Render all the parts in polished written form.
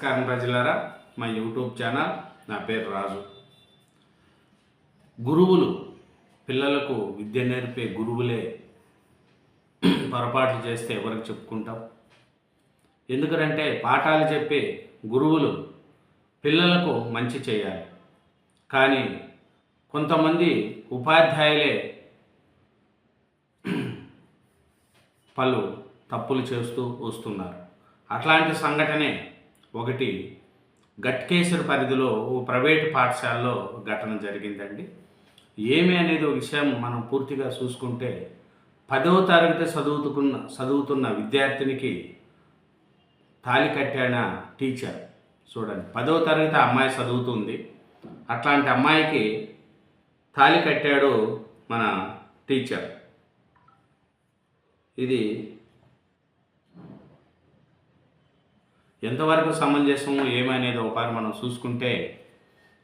నమస్కారం ప్రజలారా, మా యూట్యూబ్ ఛానల్. నా పేరు రాజు. గురువులు, పిల్లలకు విద్య నేర్పే గురువులే పొరపాట్లు చేస్తే ఎవరికి చెప్పుకుంటాం? ఎందుకంటే పాఠాలు చెప్పే గురువులు పిల్లలకు మంచి చేయాలి, కానీ కొంతమంది ఉపాధ్యాయులే పలు తప్పులు చేస్తూ వస్తున్నారు. అట్లాంటి సంఘటనే ఒకటి గట్కేసర్ పరిధిలో ఓ ప్రైవేటు పాఠశాలలో ఘటన జరిగిందండి. ఏమి అనేది ఒక విషయం మనం పూర్తిగా చూసుకుంటే, 10వ తరగతి చదువుతున్న విద్యార్థినికి తాళి కట్టాన టీచర్. చూడండి, 10వ తరగతి అమ్మాయి చదువుతుంది, అట్లాంటి అమ్మాయికి తాళి కట్టాడు మన టీచర్. ఇది ఎంతవరకు సమంజసము ఏమనేది ఒకసారి మనం చూసుకుంటే,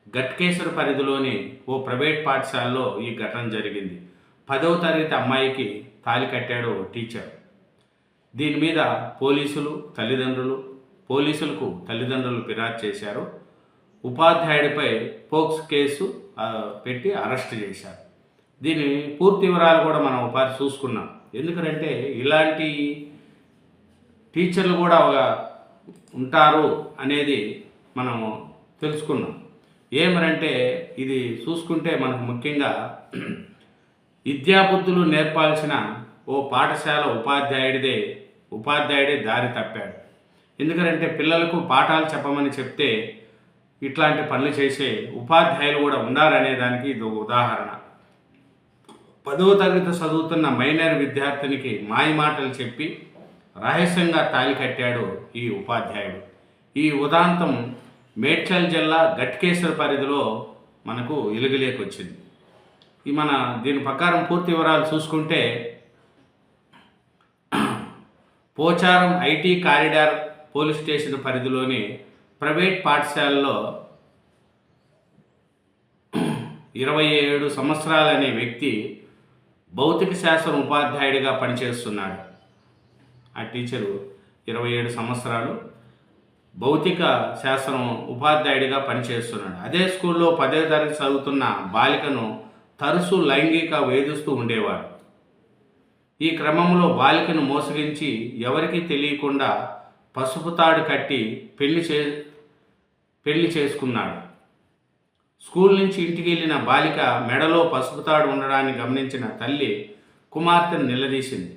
గట్కేసర్ పరిధిలోని ఓ ప్రైవేట్ పాఠశాలలో ఈ ఘటన జరిగింది. 10వ తరగతి అమ్మాయికి తాళి కట్టాడు టీచర్. దీని మీద పోలీసులకు తల్లిదండ్రులు ఫిర్యాదు చేశారు. ఉపాధ్యాయుడిపై పోక్స్ కేసు పెట్టి అరెస్ట్ చేశారు. దీని పూర్తి వివరాలు కూడా మనం ఒకసారి చూసుకున్నాం. ఎందుకంటే ఇలాంటి టీచర్లు కూడా ఉంటారు అనేది మనం తెలుసుకున్నాం. ఏమనంటే ఇది చూసుకుంటే మనకు ముఖ్యంగా విద్యాబుద్ధులు నేర్పాల్సిన ఓ పాఠశాల ఉపాధ్యాయుడే దారి తప్పాడు. ఎందుకంటే పిల్లలకు పాఠాలు చెప్పమని చెప్తే ఇట్లాంటి పనులు చేసే ఉపాధ్యాయులు కూడా ఉన్నారనే దానికి ఇది ఉదాహరణ. 10వ తరగతి చదువుతున్న మైనర్ విద్యార్థినికి మాయ మాటలు చెప్పి రహస్యంగా తాళి కట్టాడు ఈ ఉపాధ్యాయుడు. ఈ ఉదాంతం మేడ్చల్ జిల్లా గట్కేసర్ పరిధిలో మనకు వెలుగులోకొచ్చింది. దీని ప్రకారం పూర్తి వివరాలు చూసుకుంటే, Pocharam IT corridor police station పరిధిలోని ప్రైవేట్ పాఠశాలలో 27 సంవత్సరాలనే వ్యక్తి భౌతిక శాస్త్రం ఉపాధ్యాయుడిగా పనిచేస్తున్నాడు. ఆ టీచరు 27 సంవత్సరాలు భౌతిక శాస్త్రం ఉపాధ్యాయుడిగా పనిచేస్తున్నాడు. అదే స్కూల్లో 10వ తరగతి చదువుతున్న బాలికను తరచూ లైంగిక వేధిస్తూ ఉండేవాడు. ఈ క్రమంలో బాలికను మోసగించి ఎవరికీ తెలియకుండా పసుపు తాడు కట్టి పెళ్లి చేసుకున్నాడు. స్కూల్ నుంచి ఇంటికి వెళ్ళిన బాలిక మెడలో పసుపు తాడు ఉండడాన్ని గమనించిన తల్లి కుమార్తెను నిలదీసింది.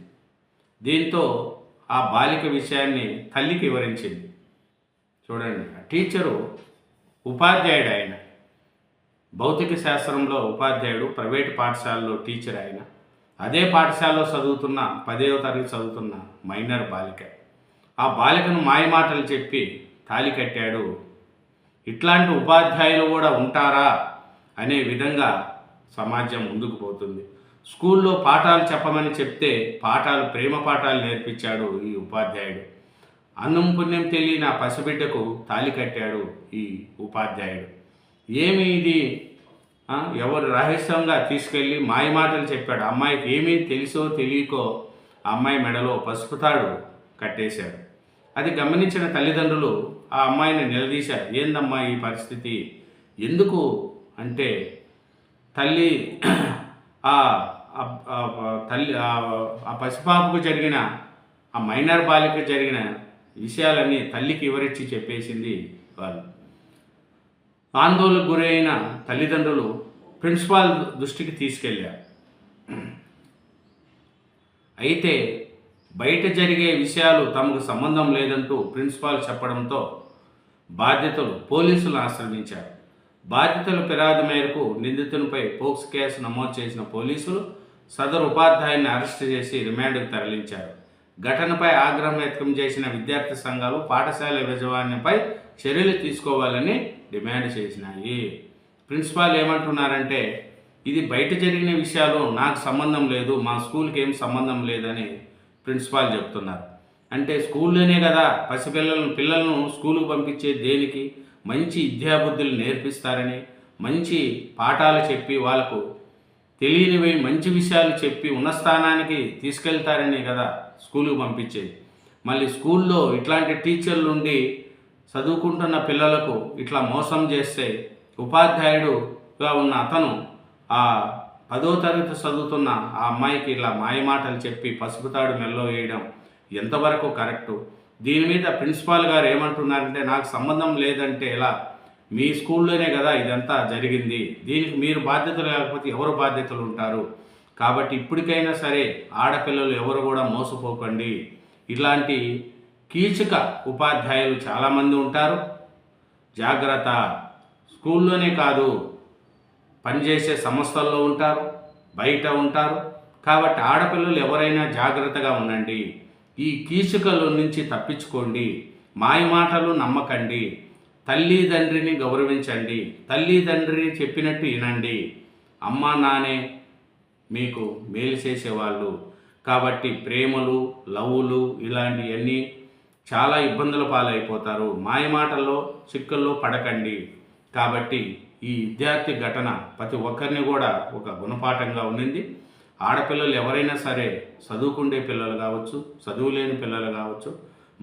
దీంతో ఆ బాలిక విషయాన్ని తల్లికి వివరించింది. చూడండి, ఆ టీచరు ఉపాధ్యాయుడు, ఆయన భౌతిక శాస్త్రంలో ఉపాధ్యాయుడు, ప్రైవేటు పాఠశాలలో టీచర్. ఆయన అదే పాఠశాలలో 10వ తరగతి చదువుతున్న మైనర్ బాలిక. ఆ బాలికను మాయమాటలు చెప్పి తాళి కట్టాడు. ఇట్లాంటి ఉపాధ్యాయులు కూడా ఉంటారా అనే విధంగా సమాజం ముందుకు పోతుంది. స్కూల్లో పాఠాలు చెప్పమని చెప్తే ప్రేమ పాఠాలు నేర్పించాడు ఈ ఉపాధ్యాయుడు. అన్నం పుణ్యం తెలియని ఆ పసిబిడ్డకు తాళి కట్టాడు ఈ ఉపాధ్యాయుడు. ఏమి ఇది? ఎవరు రహస్యంగా తీసుకెళ్ళి మాయమాటలు చెప్పాడు. అమ్మాయికి ఏమీ తెలుసో తెలియకో ఆ అమ్మాయి మెడలో పసుపు తాడు కట్టేశాడు. అది గమనించిన తల్లిదండ్రులు ఆ అమ్మాయిని నిలదీశారు. ఏందమ్మా ఈ పరిస్థితి? ఎందుకు అంటే తల్లి ఆ పసిపాపకు జరిగిన, ఆ మైనర్ బాలిక జరిగిన విషయాలన్నీ తల్లికి వివరించి చెప్పేసింది. వాళ్ళు ఆందోళనకు గురైన తల్లిదండ్రులు ప్రిన్సిపాల్ దృష్టికి తీసుకెళ్ళారు. అయితే బయట జరిగే విషయాలు తమకు సంబంధం లేదంటూ ప్రిన్సిపాల్ చెప్పడంతో బాధ్యతలు పోలీసులను ఆశ్రయించారు. బాధితుల ఫిర్యాదు మేరకు నిందితునిపై పోక్స్ కేసు నమోదు చేసిన పోలీసులు సదరు ఉపాధ్యాయుని అరెస్టు చేసి రిమాండ్కు తరలించారు. ఘటనపై ఆగ్రహం వ్యక్తం చేసిన విద్యార్థి సంఘాలు పాఠశాల యజమానిపై చర్యలు తీసుకోవాలని డిమాండ్ చేసినాయి. ప్రిన్సిపాల్ ఏమంటున్నారంటే, ఇది బయట జరిగిన విషయాలు నాకు సంబంధం లేదు, మా స్కూల్కి ఏం సంబంధం లేదని ప్రిన్సిపాల్ చెప్తున్నారు. అంటే స్కూల్లోనే కదా పిల్లలను స్కూలుకు పంపించే దేనికి? మంచి విద్యాబుద్ధులు నేర్పిస్తారని, మంచి పాఠాలు చెప్పి వాళ్ళకు తెలియనివి మంచి విషయాలు చెప్పి ఉన్న స్థానానికి తీసుకెళ్తారని కదా స్కూలుకు పంపించేది. మళ్ళీ స్కూల్లో ఇట్లాంటి టీచర్లు ఉండి చదువుకుంటున్న పిల్లలకు ఇట్లా మోసం చేస్తే ఉపాధ్యాయుడుగా ఉన్న అతను ఆ 10వ తరగతి చదువుతున్న ఆ అమ్మాయికి ఇలా మాయమాటలు చెప్పి పసుపు తాడు మెల్లో వేయడం ఎంతవరకు కరెక్టు? దీని మీద ప్రిన్సిపాల్ గారు ఏమంటున్నారంటే, నాకు సంబంధం లేదంటే ఎలా, మీ స్కూల్లోనే కదా ఇదంతా జరిగింది, దీనికి మీరు బాధ్యతలు లేకపోతే ఎవరు బాధ్యతలు ఉంటారు? కాబట్టి ఇప్పటికైనా సరే ఆడపిల్లలు ఎవరు కూడా మోసపోకండి. ఇలాంటి కీచక ఉపాధ్యాయులు చాలామంది ఉంటారు. జాగ్రత్త. స్కూల్లోనే కాదు, పనిచేసే సంస్థల్లో ఉంటారు, బయట ఉంటారు. కాబట్టి ఆడపిల్లలు ఎవరైనా జాగ్రత్తగా ఉండండి. ఈ కీచకుల నుంచి తప్పించుకోండి. మాయమాటలు నమ్మకండి. తల్లిదండ్రిని గౌరవించండి. తల్లిదండ్రి చెప్పినట్టు వినండి. అమ్మా నానే మీకు మేలు చేసేవాళ్ళు. కాబట్టి ప్రేమలు, లవ్వులు ఇలాంటివన్నీ చాలా ఇబ్బందుల పాలైపోతారు. మాయమాటల్లో చిక్కుల్లో పడకండి. కాబట్టి ఈ విద్యార్థి ఘటన ప్రతి ఒక్కరిని కూడా ఒక గుణపాఠంగా ఉండింది. ఆడపిల్లలు ఎవరైనా సరే, చదువుకుండే పిల్లలు కావచ్చు, చదువు లేని పిల్లలు కావచ్చు,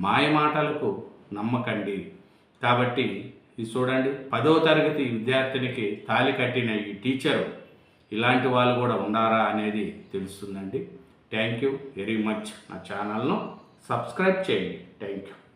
మాయమాటలకు నమ్మకండి. కాబట్టి ఇది చూడండి, 10వ తరగతి విద్యార్థినికి తాళి కట్టిన ఈ టీచరు ఇలాంటి వాళ్ళు కూడా ఉండారా అనేది తెలుస్తుందండి. Thank you very much. నా ఛానల్ను సబ్స్క్రైబ్ చేయండి. Thank you.